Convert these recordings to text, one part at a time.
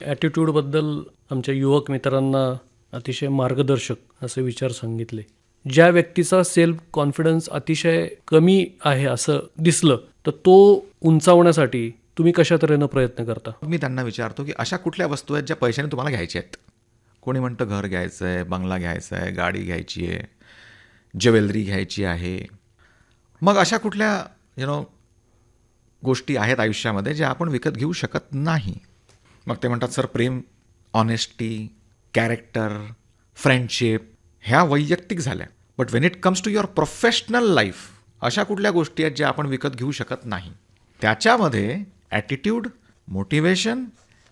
ॲटिट्यूडबद्दल आमच्या युवक मित्रांना अतिशय मार्गदर्शक असे विचार सांगितले. ज्या व्यक्तीचा सेल्फ कॉन्फिडन्स अतिशय कमी आहे असं दिसलं तर तो उंचावण्यासाठी तुम्ही कशा तऱ्हेनं प्रयत्न करता? मी त्यांना विचारतो की अशा कुठल्या वस्तू आहेत ज्या पैशाने तुम्हाला घ्यायच्या आहेत. कोणी म्हणतं घर घ्यायचं आहे, बंगला घ्यायचा आहे, गाडी घ्यायची आहे, ज्वेलरी घ्यायची आहे. मग अशा कुठल्या गोष्टी आहेत आयुष्यामध्ये ज्या आपण विकत घेऊ शकत नाही. मग ते म्हणतात सर प्रेम, ऑनेस्टी, कॅरेक्टर, फ्रेंडशिप ह्या वैयक्तिक झाल्या. But when it comes to your professional life अशा कुठल्या गोष्टी आहेत ज्या आपण विकत घेऊ शकत नाही. त्याच्यामध्ये attitude, motivation,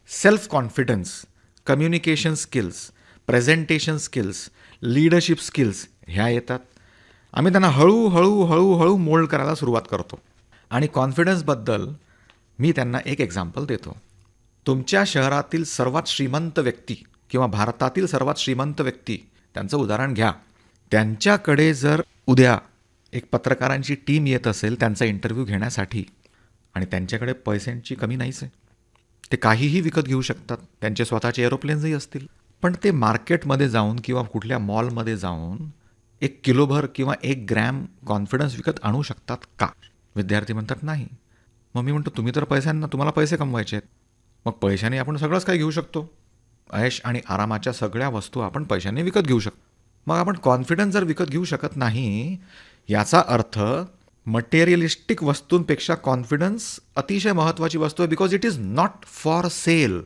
self confidence, communication skills, presentation skills, leadership skills ह्या येतात. आम्ही त्यांना हळूहळू मोल्ड करायला सुरुवात करतो. आणि कॉन्फिडन्सबद्दल मी त्यांना एक एक्झाम्पल देतो. तुमच्या शहरातील सर्वात श्रीमंत व्यक्ती किंवा भारतातील सर्वात श्रीमंत व्यक्ती त्यांचं उदाहरण घ्या. त्यांच्याकडे जर उद्या एक पत्रकारांची टीम येत असेल त्यांचा इंटरव्ह्यू घेण्यासाठी आणि त्यांच्याकडे पैशांची कमी नाहीच आहे, ते काहीही विकत घेऊ शकतात. त्यांचे स्वतःचे एरोप्लेन्सही असतील. पण ते मार्केटमध्ये जाऊन किंवा कुठल्या मॉलमध्ये जाऊन 1 किलोभर किंवा 1 ग्रॅम कॉन्फिडन्स विकत आणू शकतात का? विद्यार्थी म्हणतात नाही. मग मी म्हणतो तुम्ही तर तुम्हाला पैसे कमवायचे आहेत. मग पैशाने आपण सगळंच काही घेऊ शकतो. ऐश आणि आरामाच्या सगळ्या वस्तू आपण पैशाने विकत घेऊ शकतो. मग आपण कॉन्फिडन्स जर विकत घेऊ शकत नाही याचा अर्थ मटेरियलिस्टिक वस्तूंपेक्षा कॉन्फिडन्स अतिशय महत्त्वाची वस्तू आहे. Because it is not for sale.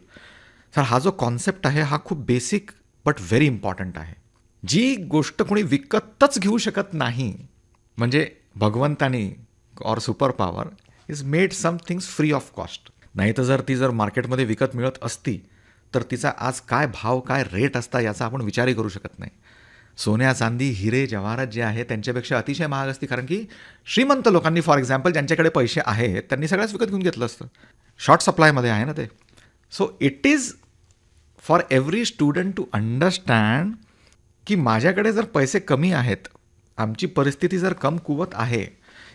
तर हा जो कॉन्सेप्ट आहे हा खूप बेसिक बट व्हेरी इम्पॉर्टंट आहे. जी गोष्ट कोणी विकतच घेऊ शकत नाही म्हणजे भगवंतानी or super power is made some things free of cost. नाही तर जर मार्केटमध्ये विकत मिळत असती तर तिचा आज काय भाव, काय रेट असता याचा आपण विचारही करू शकत नाही. सोन्या, चांदी, हिरे, जवाहरात जे आहे त्यांच्यापेक्षा अतिशय महाग असती. कारण की श्रीमंत लोकांनी फॉर एक्झाम्पल ज्यांच्याकडे पैसे आहेत त्यांनी सगळ्याच विकत घेऊन घेतलं असतं. शॉर्ट सप्लायमध्ये आहे ना ते. So it is for every student to understand की माझ्याकडे जर पैसे कमी आहेत, आमची परिस्थिती जर कमकुवत आहे,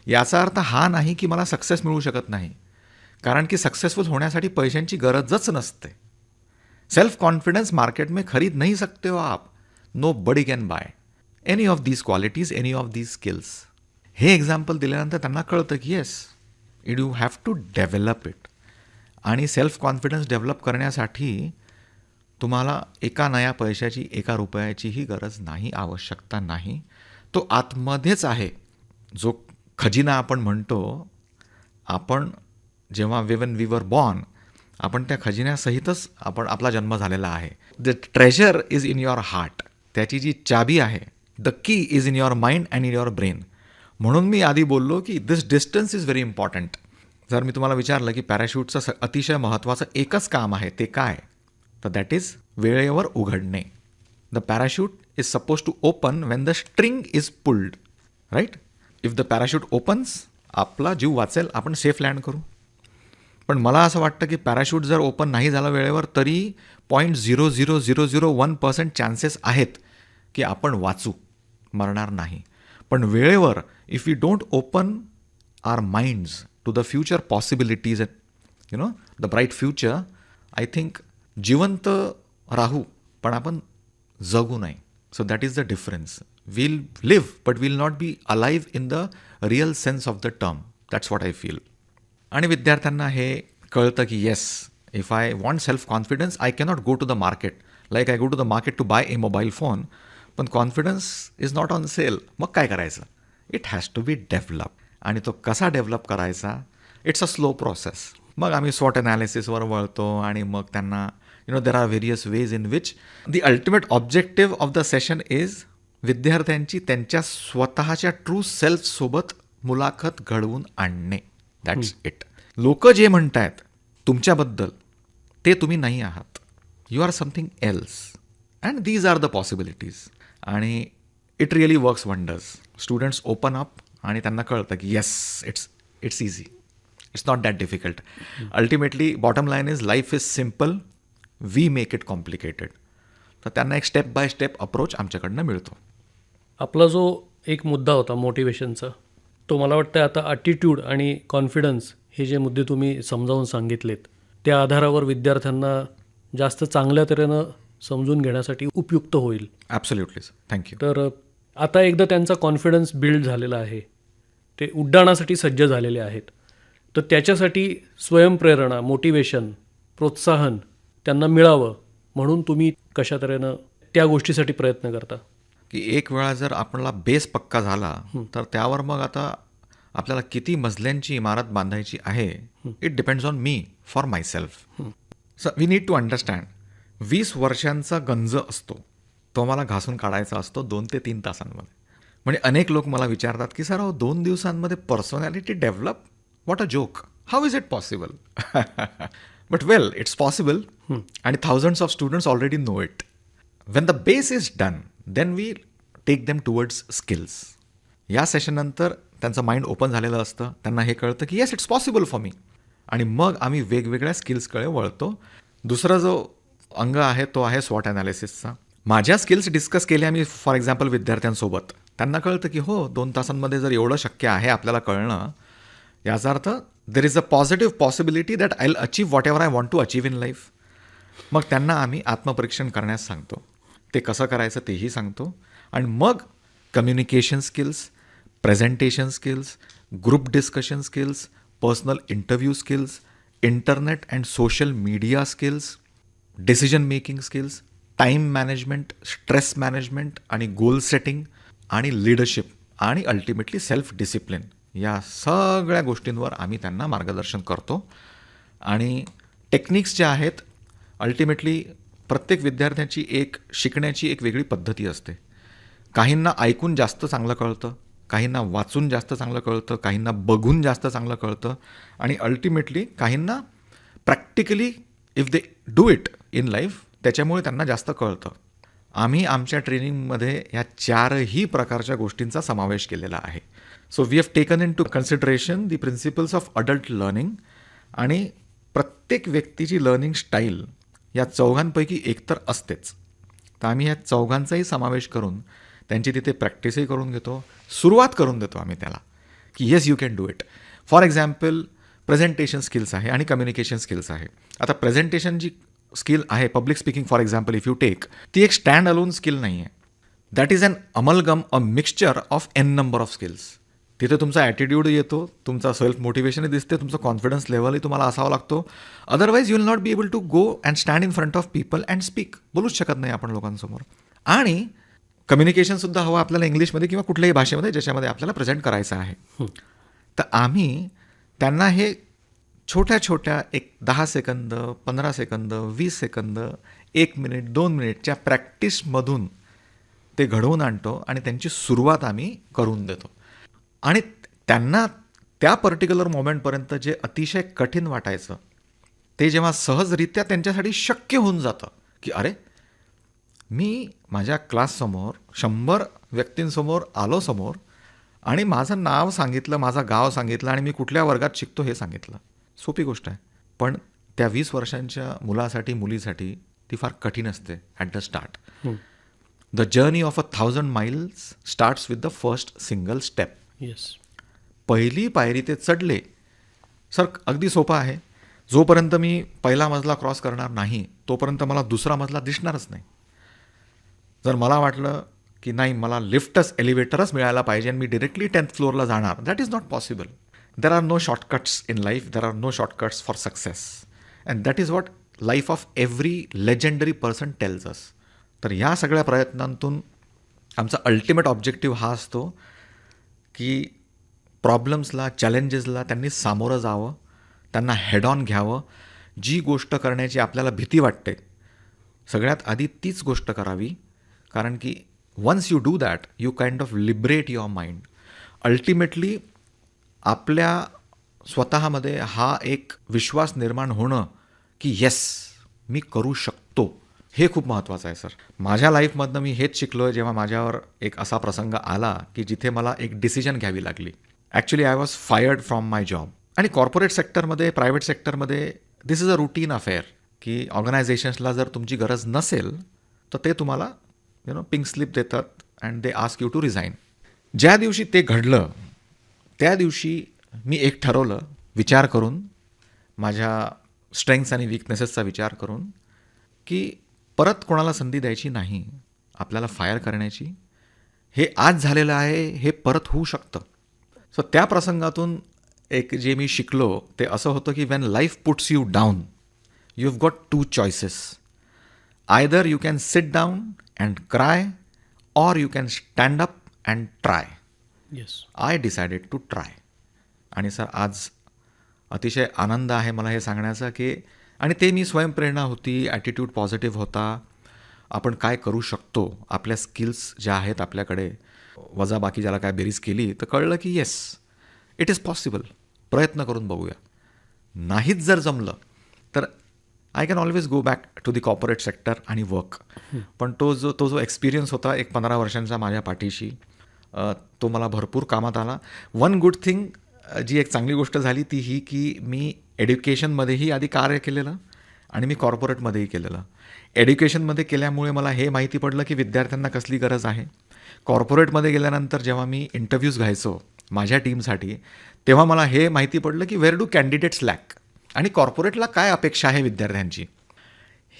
याचा अर्थ हा नाही की मला सक्सेस मिळू शकत नाही. कारण की सक्सेसफुल होण्यासाठी पैशांची गरजच नसते. सेल्फ कॉन्फिडेंस मार्केट में खरीद नहीं सकते हो आप. Nobody can buy any of these qualities, any of these skills. हे एक्झाम्पल दिल्यानंतर त्यांना कळतं की yes, you have to develop it. आणि सेल्फ कॉन्फिडन्स डेव्हलप करण्यासाठी तुम्हाला एका नया पैशाची, 1 रुपयाचीही गरज नाही, आवश्यकता नाही. तो आतमध्येच आहे. जो खजिना आपण म्हणतो, आपण जेव्हा वेन वी वर बॉर्न आपण त्या खजिन्यासहितच आपला जन्म झालेला आहे. The treasure is in your heart. त्याची जी चाबी आहे, the key is in your mind and in your brain. म्हणून मी आधी बोललो की दिस डिस्टन्स इज व्हेरी इम्पॉर्टंट. जर मी तुम्हाला विचारलं की पॅराशूटचं अतिशय महत्त्वाचं एकच काम आहे ते काय, तर दॅट इज वेळेवर उघडणे. The parachute is suppose to open when the string is pulled, right. If the parachute opens, आपला जीव वाचेल, आपण सेफ लँड करू. पण मला असं वाटतं की पॅराशूट जर ओपन नाही झालं वेळेवर तरी 0.00001% चान्सेस आहेत की आपण वाचू, मरणार नाही. पण वेळेवर if you don't open our minds to the future possibilities, the bright future, I think जिवंत राहू पण आपण जगू नाही. So that is the difference. We'll live but will not be alive in the real sense of the term. That's what I feel. आणि विद्यार्थ्यांना हे कळतं की yes, if I want self confidence I cannot go to the market like I go to the market to buy a mobile phone. पण confidence is not on sale. मग काय करायचं? It has to be develop. आणि तो कसा develop करायचा? It's a slow process. मग आम्ही स्वॉट ॲनालिसिसवर वळतो आणि मग त्यांना there are various ways in which the ultimate objective of the session is विद्यार्थ्यांची त्यांच्या स्वतःच्या ट्रू सेल्फसोबत मुलाखत घडवून आणणे. That's it. लोक जे म्हणतायत तुमच्याबद्दल ते तुम्ही नाही आहात. You R something else and these are the possibilities. आणि it really works wonders. Students open up आणि त्यांना कळतं की yes, it's easy, it's not that difficult. Ultimately bottom line is life is simple, we make it complicated. तर त्यांना एक step by step approach आमच्याकडनं मिळतो. आपला जो एक मुद्दा होता मोटिवेशनचा, तो मला वाटतं आता ॲटिट्यूड आणि कॉन्फिडन्स हे जे मुद्दे तुम्ही समजावून सांगितलेत त्या आधारावर विद्यार्थ्यांना जास्त चांगल्या तऱ्हेनं समजून घेण्यासाठी उपयुक्त होईल. Absolutely sir, thank you. तर आता एकदा त्यांचा कॉन्फिडन्स बिल्ड झालेला आहे, ते उड्डाणासाठी सज्ज झालेले आहेत, तर त्याच्यासाठी स्वयंप्रेरणा, मोटिवेशन, प्रोत्साहन त्यांना मिळावं म्हणून तुम्ही कशा तऱ्हेनं त्या गोष्टीसाठी प्रयत्न करता? की एक वेळा जर आपला बेस पक्का झाला तर त्यावर मग आता आपल्याला किती मजल्यांची इमारत बांधायची आहे, it depends on me for myself. So we need to understand 20 वर्षांचा गंज असतो, तो मला घासून काढायचा असतो 2 ते 3 तासांमध्ये. म्हणजे अनेक लोक मला विचारतात की सर 2 दिवसांमध्ये personality develop, what a joke, how is it possible? But well, it's possible आणि thousands of students already know it. When the base is done then we take them towards skills. या सेशननंतर त्यांचं mind open झालेलं असतं, त्यांना हे कळतं की yes it's possible for me, आणि मग आम्ही वेगवेगळ्या स्किल्सकडे वळतो. दुसरा जो अंग आहे तो आहे स्वॉट ॲनालिसिसचा. माझ्या स्किल्स डिस्कस केल्या मी फॉर एक्झाम्पल विद्यार्थ्यांसोबत, त्यांना कळतं की हो 2 तासांमध्ये जर एवढं शक्य आहे आपल्याला कळणं, याचा अर्थ there is a positive possibility that I will achieve whatever I want to achieve in life. मग त्यांना आम्ही आत्मपरीक्षण करण्यास सांगतो, ते कसं करायचं तेही सांगतो, आणि मग communication skills, presentation skills, group discussion skills, personal interview skills, internet and social media skills, decision making skills, time management, stress management आणि गोल सेटिंग आणि लीडरशिप आणि अल्टिमेटली सेल्फ डिसिप्लिन, या सगळ्या गोष्टींवर आम्ही त्यांना मार्गदर्शन करतो. आणि टेक्निक्स ज्या आहेत, अल्टिमेटली प्रत्येक विद्यार्थ्याची एक शिकण्याची एक वेगळी पद्धती असते. काहींना ऐकून जास्त चांगलं कळतं, काहींना वाचून जास्त चांगलं कळतं, काहींना बघून जास्त चांगलं कळतं, आणि अल्टिमेटली काहींना practically if they do it in life त्याच्यामुळे त्यांना जास्त कळतं. आम्ही आमच्या ट्रेनिंगमध्ये या 4ही प्रकारच्या गोष्टींचा समावेश केलेला आहे. So we have taken into consideration the principles of adult learning, आणि प्रत्येक व्यक्तीची लर्निंग स्टाईल या चौघांपैकी एक तर असतेच. तर आम्ही ह्या चौघांचाही समावेश करून त्यांची तिथे प्रॅक्टिसही करून घेतो, सुरुवात करून देतो आम्ही त्याला की yes you can do it. For example presentation skills आहे आणि कम्युनिकेशन स्किल्स आहे. आता प्रेझेंटेशन जी स्किल आहे, public speaking for example if you take, ती एक स्टँड अलोन स्किल नाही आहे. That is an amalgam, a mixture of an number of skills. तिथे तुमचा ॲटिट्यूड येतो, तुमचा सेल्फ मोटिवेशनही दिसते, तुमचा कॉन्फिडन्स लेवलही तुम्हाला असावा लागतो. Otherwise you will not be able to go and stand in front of people and speak. बोलूच शकत नाही आपण लोकांसमोर. आणि कम्युनिकेशनसुद्धा हवं आपल्याला इंग्लिशमध्ये किंवा कुठल्याही भाषेमध्ये ज्याच्यामध्ये आपल्याला प्रेझेंट करायचं आहे. तर आम्ही त्यांना हे छोट्या छोट्या एक 10 सेकंद, 15 सेकंद, 20 सेकंद, 1 मिनिट, 2 मिनिटच्या प्रॅक्टिसमधून ते घडवून आणतो आणि त्यांची सुरुवात आम्ही करून देतो. आणि त्यांना त्या पर्टिक्युलर मोमेंटपर्यंत जे अतिशय कठीण वाटायचं, ते जेव्हा सहजरित्या त्यांच्यासाठी शक्य होऊन जातं की अरे, मी माझ्या क्लाससमोर 100 व्यक्तींसमोर आलो समोर, आणि माझं नाव सांगितलं, माझं गाव सांगितलं, आणि मी कुठल्या वर्गात शिकतो हे सांगितलं. सोपी गोष्ट आहे, पण त्या 20 वर्षांच्या मुलासाठी, मुलीसाठी ती फार कठीण असते at the start. The journey of 1000 miles starts with the first single step. Yes. पहिली पायरी ते चढले. सर अगदी सोपं आहे, जोपर्यंत मी पहिला मजला क्रॉस करणार नाही तोपर्यंत मला दुसरा मजला दिसणारच नाही. जर मला वाटलं की नाही, मला लिफ्टच, एलिव्हेटरच मिळायला पाहिजे आणि मी डिरेक्टली 10th फ्लोअरला जाणार, that is not possible. There are no shortcuts in life, there are no shortcuts for success, and that is what life of every legendary person tells us. तर या सगळ्या प्रयत्नांतून आमचा अल्टिमेट ऑब्जेक्टिव्ह हा असतो की प्रॉब्लेम्सला, चॅलेंजेसला त्यांनी सामोरं जावं, त्यांना हेड ऑन घ्यावं. जी गोष्ट करण्याची आपल्याला भीती वाटते, सगळ्यात आधी तीच गोष्ट करावी, कारण की once you do that you kind of liberate your mind. Ultimately आपल्या स्वतःमध्ये हा एक विश्वास निर्माण होणं की येस मी करू शकतो, हे खूप महत्त्वाचं आहे सर. माझ्या लाईफमधनं मी हेच शिकलो आहे जेव्हा माझ्यावर एक असा प्रसंग आला की जिथे मला एक डिसिजन घ्यावी लागली. Actually I was fired from my job. आणि कॉर्पोरेट सेक्टरमध्ये, प्रायव्हेट सेक्टरमध्ये this is a routine affair की ऑर्गनायझेशन्सला जर तुमची गरज नसेल तर ते तुम्हाला पिंक स्लिप देतात and they ask you to resign. ज्या दिवशी ते घडलं त्या दिवशी मी एक ठरवलं, विचार करून, माझ्या स्ट्रेंथ्स आणि विकनेसेसचा विचार करून, की परत कोणाला संधी द्यायची नाही, आपल्याला फायर करण्याची. हे आज झालेलं आहे, हे परत होऊ शकतं. सो त्या प्रसंगातून एक जे मी शिकलो ते असं होतं की when life puts you down, you have got 2 choices. Either you can sit down and cry, or you can stand up and try. Yes. I decided to try. आणि सर आज अतिशय आनंद आहे मला हे सांगण्याचा की, आणि ते मी स्वयंप्रेरणा होती, ॲटिट्यूड पॉझिटिव्ह होता, आपण काय करू शकतो, आपल्या स्किल्स ज्या आहेत आपल्याकडे, वजा बाकी ज्याला काय बेरीज केली तर कळलं की येस, इट इज पॉसिबल, प्रयत्न करून बघूया. नाहीच जर जमलं तर I can always go back to the corporate sector आणि वर्क. पण तो जो एक्सपिरियन्स होता एक 15 वर्षांचा माझ्या पाठीशी, तो मला भरपूर कामात आला. वन गुड थिंग, जी एक चांगली गोष्ट झाली ती ही की मी एड्युकेशनमध्येही आधी कार्य केलेलं आणि मी कॉर्पोरेटमध्येही केलेलं. एड्युकेशनमध्ये केल्यामुळे मला हे माहिती पडलं की विद्यार्थ्यांना कसली गरज आहे. कॉर्पोरेटमध्ये गेल्यानंतर जेव्हा मी इंटरव्ह्यूज घ्यायचो माझ्या टीमसाठी, तेव्हा मला हे माहिती पडलं की वेअर डू कॅन्डिडेट्स लॅक, आणि कॉर्पोरेटला काय अपेक्षा आहे विद्यार्थ्यांची.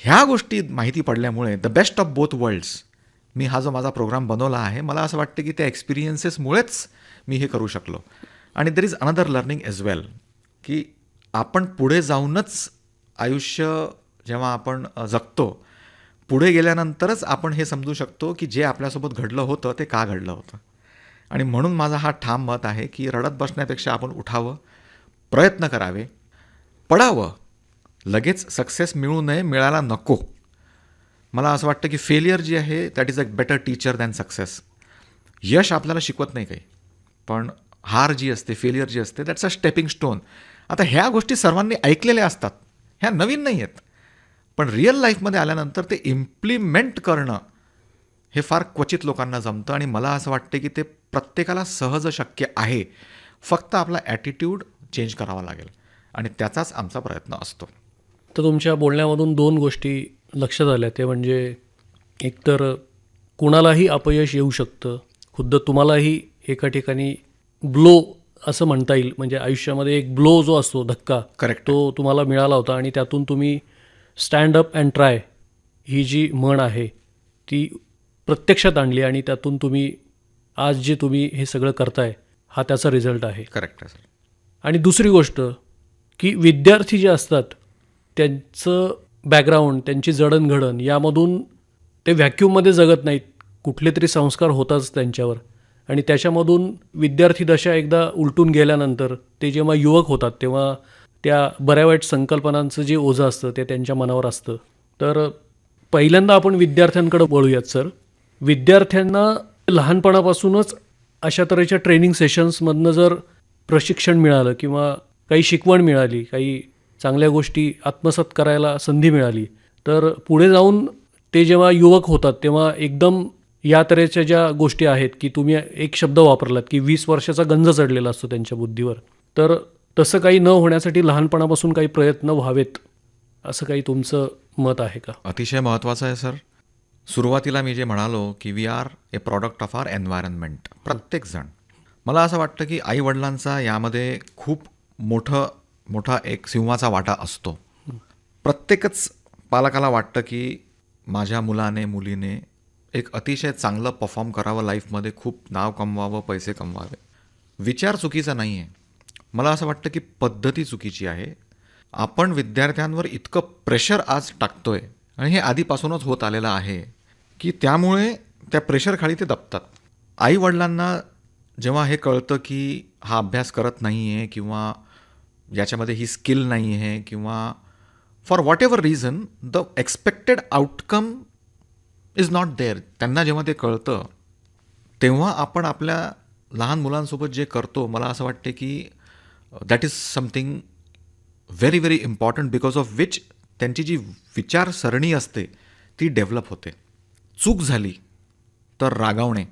ह्या गोष्टी माहिती पडल्यामुळे the best of both worlds, मी हा जो माझा प्रोग्राम बनवला आहे, मला असं वाटतं की त्या एक्सपिरियन्सेसमुळेच मी हे करू शकलो. आणि there is another learning as well, की आपण पुढे जाऊनच आयुष्य जेव्हा आपण जगतो, पुढे गेल्यानंतरच आपण हे समजू शकतो की जे आपल्यासोबत घडलं होतं ते का घडलं होतं. आणि म्हणून माझा हा ठाम मत आहे की रडत बसण्यापेक्षा आपण उठावं, प्रयत्न करावे, पडावं. लगेच सक्सेस मिळू नये, मिळायला नको. मला असं वाटतं की फेलियर जी आहे that is a better teacher than success. यश आपल्याला शिकवत नाही काही, पण हार जी असते, फेलियर जी असते, दॅट्स अ स्टेपिंग स्टोन. आता ह्या गोष्टी सर्वांनी ऐकलेल्या असतात, ह्या नवीन नाही आहेत, पण रिअल लाईफमध्ये आल्यानंतर ते इम्प्लिमेंट करणं हे फार क्वचित लोकांना जमतं. आणि मला असं वाटतं की ते प्रत्येकाला सहज शक्य आहे, फक्त आपला ॲटिट्यूड चेंज करावा लागेल, आणि त्याचाच आमचा प्रयत्न असतो. तर तुमच्या बोलण्यामधून 2 गोष्टी लक्षात आल्या. ते म्हणजे एकतर कुणालाही अपयश येऊ शकतं, खुद्द तुम्हालाही एका ठिकाणी ब्लो असं म्हणता येईल, म्हणजे आयुष्यामध्ये एक ब्लो जो असतो, धक्का, करेक्ट. तो तुम्हाला मिळाला होता आणि त्यातून तुम्ही स्टँड अप अँड ट्राय ही जी म्हण आहे ती प्रत्यक्षात आणली आणि त्यातून तुम्ही आज जे तुम्ही हे सगळं करताय हा त्याचा रिझल्ट आहे. करेक्ट आहे सर. आणि दुसरी गोष्ट की विद्यार्थी जे असतात त्यांचं बॅकग्राऊंड, त्यांची जडणघडण यामधून ते व्हॅक्यूममध्ये जगत नाहीत, कुठले तरी संस्कार होताच त्यांच्यावर. आणि त्याच्यामधून विद्यार्थी दशा एकदा उलटून गेल्यानंतर ते जेव्हा युवक होतात तेव्हा त्या बऱ्या वाईट संकल्पनांचं जे ओझं असतं ते त्यांच्या मनावर असतं. तर पहिल्यांदा आपण विद्यार्थ्यांकडे वळूयात सर. विद्यार्थ्यांना लहानपणापासूनच अशा तऱ्हेच्या ट्रेनिंग सेशन्समधनं जर प्रशिक्षण मिळालं किंवा काही शिकवण मिळाली, काही चांगल्या गोष्टी आत्मसात करायला संधी मिळाली, तर पुढे जाऊन ते जेव्हा युवक होतात तेव्हा एकदम या तऱ्हेच्या ज्या गोष्टी आहेत की तुम्ही एक शब्द वापरलात की 20 वर्षाचा गंज चढलेला असतो त्यांच्या बुद्धीवर, तर तसं काही न होण्यासाठी लहानपणापासून काही प्रयत्न व्हावेत असं काही तुमचं मत आहे का? अतिशय महत्त्वाचं आहे सर. सुरुवातीला मी जे म्हणालो की we are a product of our environment, प्रत्येकजण. मला असं वाटतं की आईवडिलांचा यामध्ये खूप मोठा एक सिंहाचा वाटा असतो. प्रत्येकच पालकाला वाटतं की माझ्या मुलाने, मुलीने एक अतिशय चांगलं परफॉर्म करावं लाईफमध्ये, खूप नाव कमवावं, पैसे कमवावे. विचार चुकीचा नाही आहे, मला असं वाटतं की पद्धती चुकीची आहे. आपण विद्यार्थ्यांवर इतकं प्रेशर आज टाकतोय, आणि हे आधीपासूनच होत आलेलं आहे, की त्यामुळे त्या प्रेशरखाली ते दबतात. आईवडिलांना जेव्हा हे कळतं की हा अभ्यास करत नाही आहे किंवा याच्यामध्ये ही स्किल नाही आहे किंवा for whatever reason the expected outcome is not there, त्यांना जेव्हा ते कळतं तेव्हा आपण आपल्या लहान मुलांसोबत जे करतो, मला असं वाटते की that is something very very important, because of which त्यांची जी विचारसरणी असते ती डेव्हलप होते. चूक झाली तर रागावणे,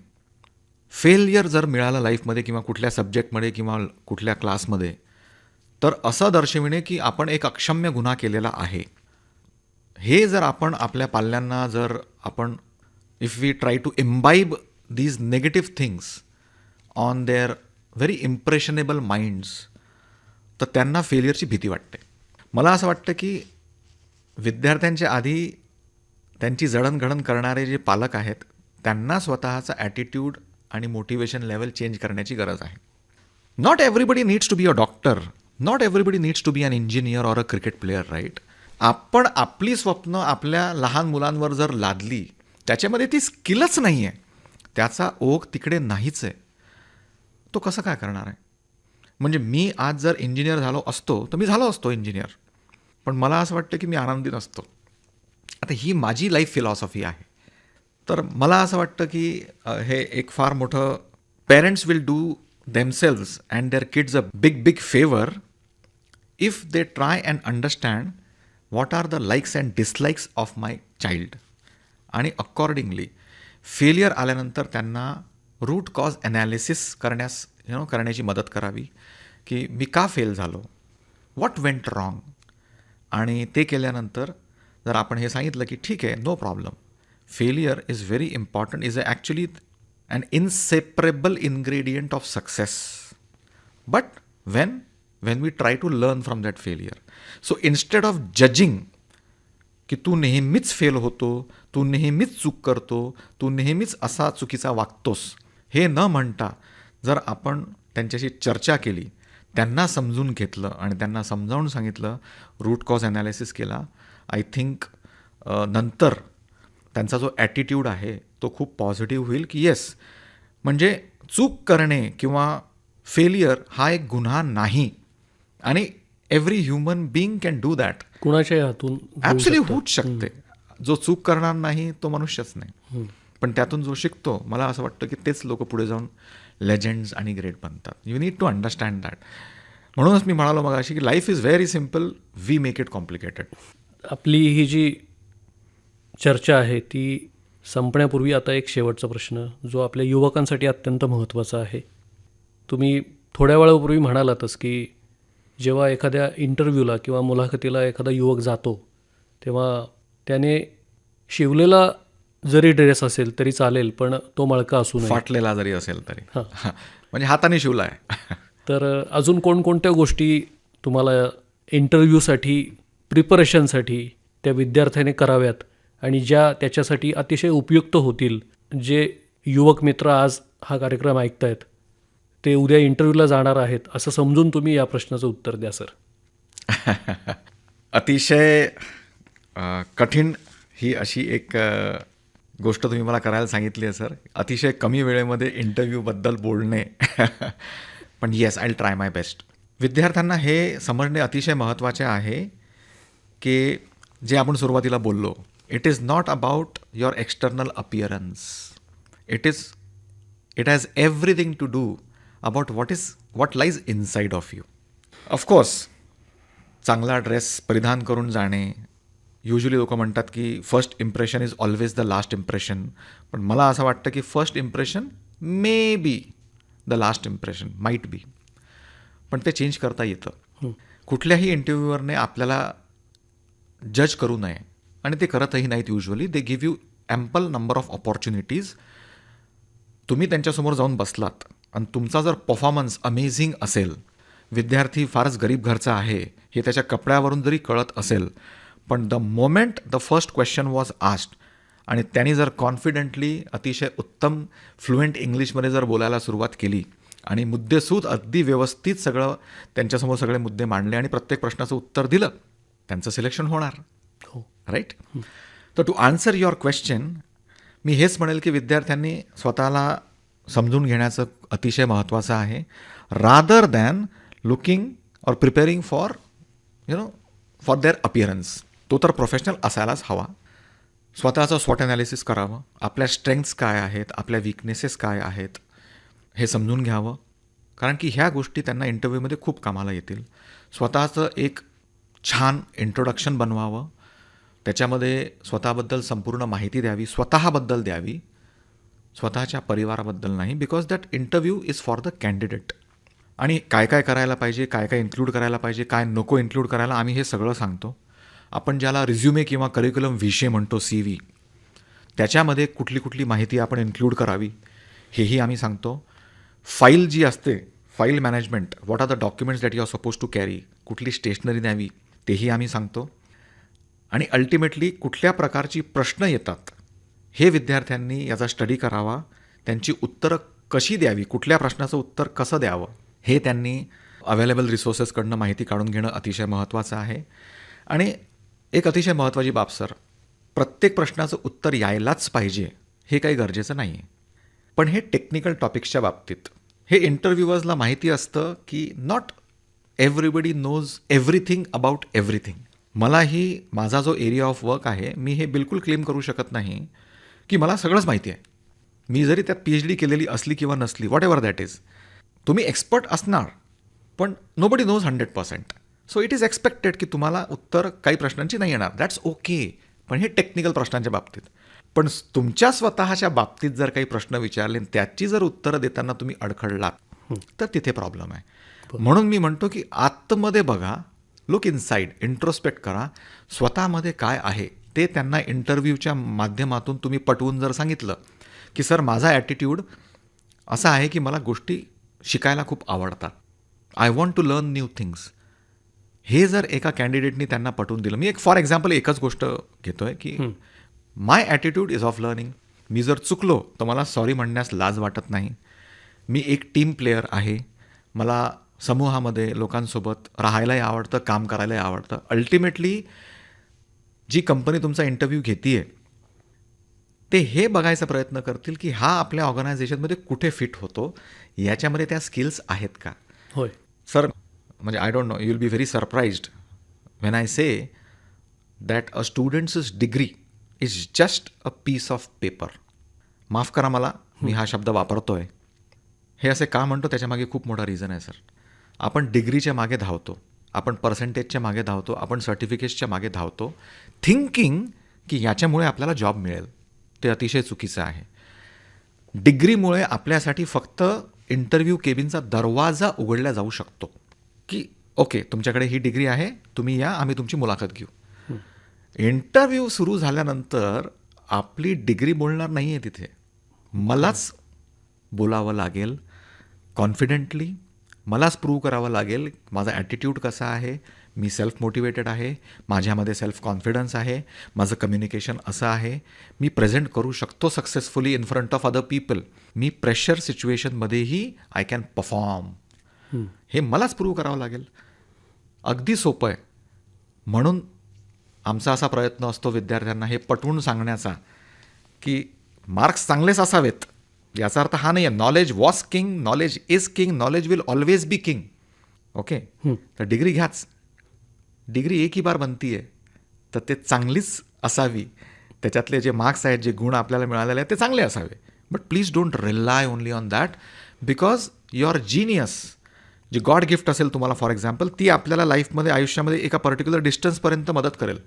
फेलियर जर मिळालं लाईफमध्ये किंवा कुठल्या सब्जेक्टमध्ये किंवा कुठल्या क्लासमध्ये, तर असं दर्शविणे की आपण एक अक्षम्य गुन्हा केलेला आहे. हे जर आपण आपल्या पाल्यांना जर आपण if we try to imbibe these negative things on their very impressionable minds, तर त्यांना फेलियरची भीती वाटते. मला असं वाटतं की विद्यार्थ्यांच्या आधी त्यांची जडणघडण करणारे जे पालक आहेत त्यांना स्वतःचा ॲटिट्यूड आणि मोटिवेशन लेवल चेंज करण्याची गरज आहे. Not everybody needs to be a doctor, not everybody needs to be an engineer or a cricket player, right. आपण आपली स्वप्न आपल्या लहान मुलांवर जर लादली, त्याच्यामध्ये ती स्किलच नाही आहे, त्याचा ओघ तिकडे नाहीच आहे, तो कसं काय करणार आहे? म्हणजे मी आज जर इंजिनियर झालो असतो तर मी झालो असतो इंजिनियर, पण मला असं वाटतं की मी आनंदी नसतो. आता ही माझी लाईफ फिलॉसॉफी आहे. तर मला असं वाटतं की हे एक फार मोठं, parents will do themselves and their kids a big favour if they try and understand what are the likes and dislikes of my child, आणि अकॉर्डिंगली फेलियर आल्यानंतर त्यांना रूट कॉज ॲनालिसिस करण्याची मदत करावी की मी का फेल झालो, व्हॉट वेंट रॉंग. आणि ते केल्यानंतर जर आपण हे सांगितलं की ठीक आहे, no problem, failure is very important, is actually an inseparable ingredient of success, but when we try to learn from that failure. So instead of judging की तू नेहमीच फेल होतो, तू नेहमीच चूक करतो, तू नेहमीच असा चुकीचा वागतोस, हे न म्हणता जर आपण त्यांच्याशी चर्चा केली, त्यांना समजून घेतलं आणि त्यांना समजावून सांगितलं, रूट कॉज ॲनालिसिस केला, आय थिंक नंतर त्यांचा जो ॲटिट्यूड आहे तो खूप पॉझिटिव्ह होईल की येस, म्हणजे चूक करणे किंवा फेलियर हा एक गुन्हा नाही, आणि every human being can do that. कुणाच्याही हातून ॲब्सोल्युटली होऊच शकते. जो चूक करणार नाही तो मनुष्यच नाही, पण त्यातून जो शिकतो, मला असं वाटतं की तेच लोक पुढे जाऊन लेजंड्स आणि ग्रेट बनतात. You need to understand that. म्हणूनच मी म्हणालो मगाशी की life is very simple, we make it complicated. आपली ही जी चर्चा आहे ती संपण्यापूर्वी आता एक शेवटचा प्रश्न, जो आपल्या युवकांसाठी अत्यंत महत्त्वाचा आहे. तुम्ही थोड्या वेळापूर्वी म्हणालातच की जेव्हा एखाद्या इंटरव्ह्यूला किंवा मुलाखतीला एखादा युवक जातो, तेव्हा त्याने शिवलेला जरी ड्रेस असेल तरी चालेल, पण तो मळका असू नये, फाटलेला जरी असेल तरी, म्हणजे हाताने शिवला आहे. तर अजून कोणकोणत्या गोष्टी तुम्हाला इंटरव्ह्यूसाठी, प्रिपरेशनसाठी त्या विद्यार्थ्याने कराव्यात आणि ज्या त्याच्यासाठी अतिशय उपयुक्त होतील, जे युवक मित्र आज हा कार्यक्रम ऐकतायत ते उद्या इंटरव्ह्यूला जाणार आहेत, असं समजून तुम्ही या प्रश्नाचं उत्तर द्या सर. अतिशय कठीण ही अशी एक गोष्ट तुम्ही मला करायला सांगितली आहे सर, अतिशय कमी वेळेमध्ये इंटरव्ह्यूबद्दल बोलणे. पण yes, I will try my best. विद्यार्थ्यांना हे समजणे अतिशय महत्त्वाचे आहे की जे आपण सुरुवातीला बोललो, it is not about your external appearance, it has everything to do about what lies inside of you. Of course चांगला ड्रेस परिधान करून जाणे, युजली लोक म्हणतात की first impression is always the last impression, पण मला असं वाटतं की first impression may be the last impression, might be, पण ते चेंज करता येतं. कुठल्याही इंटरव्ह्यूवरने आपल्याला जज करू नये, आणि ते करतही नाहीत usually. They give you ample number of opportunities. तुम्ही त्यांच्यासमोर जाऊन बसलात आणि तुमचा जर परफॉर्मन्स अमेझिंग असेल, विद्यार्थी फारच गरीब घरचा आहे हे त्याच्या कपड्यावरून जरी कळत असेल, पण the moment the first question was asked आणि त्यांनी जर कॉन्फिडेंटली अतिशय उत्तम फ्लुएंट इंग्लिशमध्ये जर बोलायला सुरुवात केली आणि मुद्देसूद अगदी व्यवस्थित सगळं त्यांच्यासमोर सगळे मुद्दे मांडले आणि प्रत्येक प्रश्नाचं उत्तर दिलं, त्यांचं सिलेक्शन होणार. हो, राईट. तर टू आन्सर युअर क्वेश्चन, मी हेच म्हणेल की विद्यार्थ्यांनी स्वतःला समजून घेण्याचं अतिशय महत्त्वाचं आहे, rather than looking or preparing for for their appearance. तो तर प्रोफेशनल असायलाच हवा. स्वतःचं स्वॉट ॲनालिसिस करावं, आपल्या स्ट्रेंथ्स काय आहेत, आपल्या विकनेसेस काय आहेत हे समजून घ्यावं, कारण की ह्या गोष्टी त्यांना इंटरव्ह्यूमध्ये खूप कामाला येतील. स्वतःचं एक छान इंट्रोडक्शन बनवावं, त्याच्यामध्ये स्वतःबद्दल संपूर्ण माहिती द्यावी, स्वतःबद्दल द्यावी, स्वतःच्या परिवाराबद्दल नाही, because that interview is for the candidate. आणि काय काय करायला पाहिजे, काय काय इन्क्लूड करायला पाहिजे, काय नको इन्क्लूड करायला, आम्ही हे सगळं सांगतो. आपण ज्याला रिझ्युमे किंवा करिक्युलम विषय म्हणतो, CV, त्याच्यामध्ये कुठली कुठली माहिती आपण इन्क्लूड करावी हेही आम्ही सांगतो. फाईल जी असते, file management, what are the documents that you are suppose to carry, कुठली स्टेशनरी न्यावी तेही आम्ही सांगतो. आणि अल्टिमेटली कुठल्या प्रकारची प्रश्न येतात हे विद्यार्थ्यांनी याचा स्टडी करावा, त्यांची उत्तरं कशी द्यावी, कुठल्या प्रश्नाचं उत्तर कसं द्यावं हे त्यांनी अवेलेबल रिसोर्सेसकडनं माहिती काढून घेणं अतिशय महत्त्वाचं आहे. आणि एक अतिशय महत्त्वाची बाब सर, प्रत्येक प्रश्नाचं उत्तर यायलाच पाहिजे हे काही गरजेचं नाही आहे. पण हे टेक्निकल टॉपिक्सच्या बाबतीत हे इंटरव्ह्युअर्सला माहिती असतं की not everybody knows everything about everything. मलाही माझा जो एरिया ऑफ वर्क आहे मी हे बिलकुल क्लेम करू शकत नाही की मला सगळंच माहिती आहे. मी जरी त्यात PhD केलेली असली किंवा नसली, वॉट एव्हर दॅट इज, तुम्ही एक्सपर्ट असणार, पण nobody knows 100%. So it is expected की तुम्हाला उत्तर काही प्रश्नांची नाही येणार, दॅट्स ओके. पण हे टेक्निकल प्रश्नांच्या बाबतीत. पण तुमच्या स्वतःच्या बाबतीत जर काही प्रश्न विचारले आणि त्याची जर उत्तरं देताना तुम्ही अडखळलात तर तिथे प्रॉब्लेम आहे. म्हणून मी म्हणतो की आतमध्ये बघा, लुक इनसाइड, इंट्रोस्पेक्ट करा, स्वतःमध्ये काय आहे ते त्यांना इंटरव्ह्यूच्या माध्यमातून तुम्ही पटवून जर सांगितलं की सर माझा ॲटिट्यूड असा आहे की मला गोष्टी शिकायला खूप आवडतात, I want to learn new things, हे जर एका कॅन्डिडेटनी त्यांना पटवून दिलं. मी एक फॉर एक्झाम्पल एकच गोष्ट घेतो आहे की माय ॲटिट्यूड इज ऑफ लर्निंग. मी जर चुकलो तर मला सॉरी म्हणण्यास लाज वाटत नाही. मी एक टीम प्लेयर आहे, मला समूहामध्ये लोकांसोबत राहायलाही आवडतं, काम करायलाही आवडतं. अल्टिमेटली जी कंपनी तुमचा इंटरव्ह्यू घेते आहे ते हे बघायचा प्रयत्न करतील की हा आपल्या ऑर्गनायझेशनमध्ये कुठे फिट होतो, याच्यामध्ये त्या स्किल्स आहेत का. होय सर, म्हणजे I don't know, you will be very surprised when I say that a student's degree is just a piece of paper. माफ करा मला, मी हा शब्द वापरतो आहे. हे असे का म्हणतो त्याच्यामागे खूप मोठा रिझन आहे सर. आपण डिग्रीच्या मागे धावतो, आपण पर्सेंटेजच्या मागे धावतो, आपण सर्टिफिकेट्सच्या मागे धावतो, थिंकिंग की याच्यामुळे आपल्याला जॉब मिळेल. ते अतिशय चुकीचं आहे. डिग्रीमुळे आपल्यासाठी फक्त इंटरव्ह्यू केबिनचा दरवाजा उघडला जाऊ शकतो की ओके तुमच्याकडे ही डिग्री आहे, तुम्ही या, आम्ही तुमची मुलाखत घेऊ. इंटरव्ह्यू सुरू झाल्यानंतर आपली डिग्री बोलणार नाही आहे तिथे, मलाच बोलावं लागेल कॉन्फिडेंटली, मलाच प्रूव्ह करावं लागेल माझा ॲटिट्यूड कसा आहे, मी सेल्फ मोटिवेटेड आहे, माझ्यामध्ये सेल्फ कॉन्फिडन्स आहे, माझं कम्युनिकेशन असं आहे, मी प्रेझेंट करू शकतो successfully in front of other people, मी प्रेशर सिच्युएशनमध्येही आय कॅन परफॉर्म, हे मलाच प्रूव्ह करावं लागेल. अगदी सोपं आहे. म्हणून आमचा असा प्रयत्न असतो विद्यार्थ्यांना हे पटवून सांगण्याचा की मार्क्स चांगलेच असावेत, याचा अर्थ हा नाही आहे knowledge was king, knowledge is king, knowledge will always be king. Okay, तर डिग्री घ्याच, डिग्री एक ही बार बनती आहे तर ते चांगलीच असावी, त्याच्यातले जे मार्क्स आहेत, जे गुण आपल्याला मिळालेले आहेत ते चांगले असावे. But please don't rely only on that, because your genius जी गॉड गिफ्ट असेल तुम्हाला फॉर एक्झाम्पल, ती आपल्याला लाईफमध्ये आयुष्यामध्ये एका पर्टिक्युलर डिस्टन्सपर्यंत मदत करेल.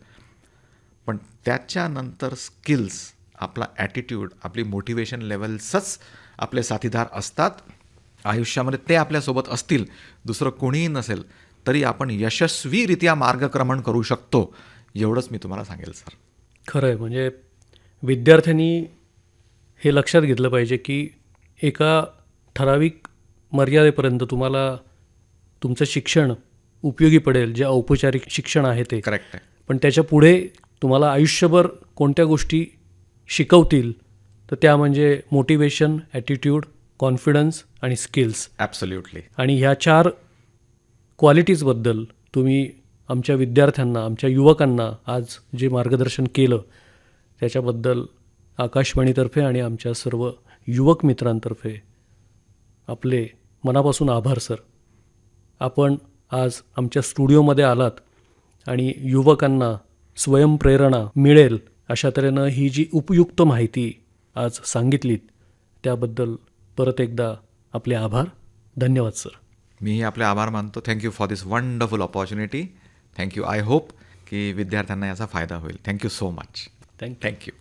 पण त्याच्यानंतर स्किल्स, आपला ॲटिट्यूड, आपली मोटिवेशन लेवल्सच आपले साथीदार असतात आयुष्यामध्ये. ते आपल्यासोबत असतील, दुसरं कोणीही नसेल तरी आपण यशस्वीरित्या मार्गक्रमण करू शकतो, एवढंच मी तुम्हाला सांगेल सर. खरं आहे. म्हणजे विद्यार्थ्यांनी हे लक्षात घेतलं पाहिजे की एका ठराविक मर्यादेपर्यंत तुम्हाला तुमचं शिक्षण उपयोगी पडेल, जे औपचारिक शिक्षण आहे ते. करेक्ट आहे. पण त्याच्या पुढे तुम्हाला आयुष्यभर कोणत्या गोष्टी शिकवतील तर त्या म्हणजे मोटिवेशन, ॲटिट्यूड, कॉन्फिडन्स आणि स्किल्स. ॲब्सोल्युटली. आणि ह्या 4 क्वालिटीजबद्दल तुम्ही आमच्या विद्यार्थ्यांना, आमच्या युवकांना आज जे मार्गदर्शन केलं त्याच्याबद्दल आकाशवाणीतर्फे आणि आमच्या सर्व युवक मित्रांतर्फे आपले मनापासून आभार सर. आपण आज आमच्या स्टुडिओमध्ये आलात आणि युवकांना स्वयंप्रेरणा मिळेल अशा तऱ्हेनं ही जी उपयुक्त माहिती आज सांगितलीत त्याबद्दल परत एकदा आपले आभार. धन्यवाद सर. मीही आपले आभार मानतो. Thank you for this wonderful opportunity. Thank you. I hope की विद्यार्थ्यांना याचा फायदा होईल. Thank you so much. Thank you. Thank you.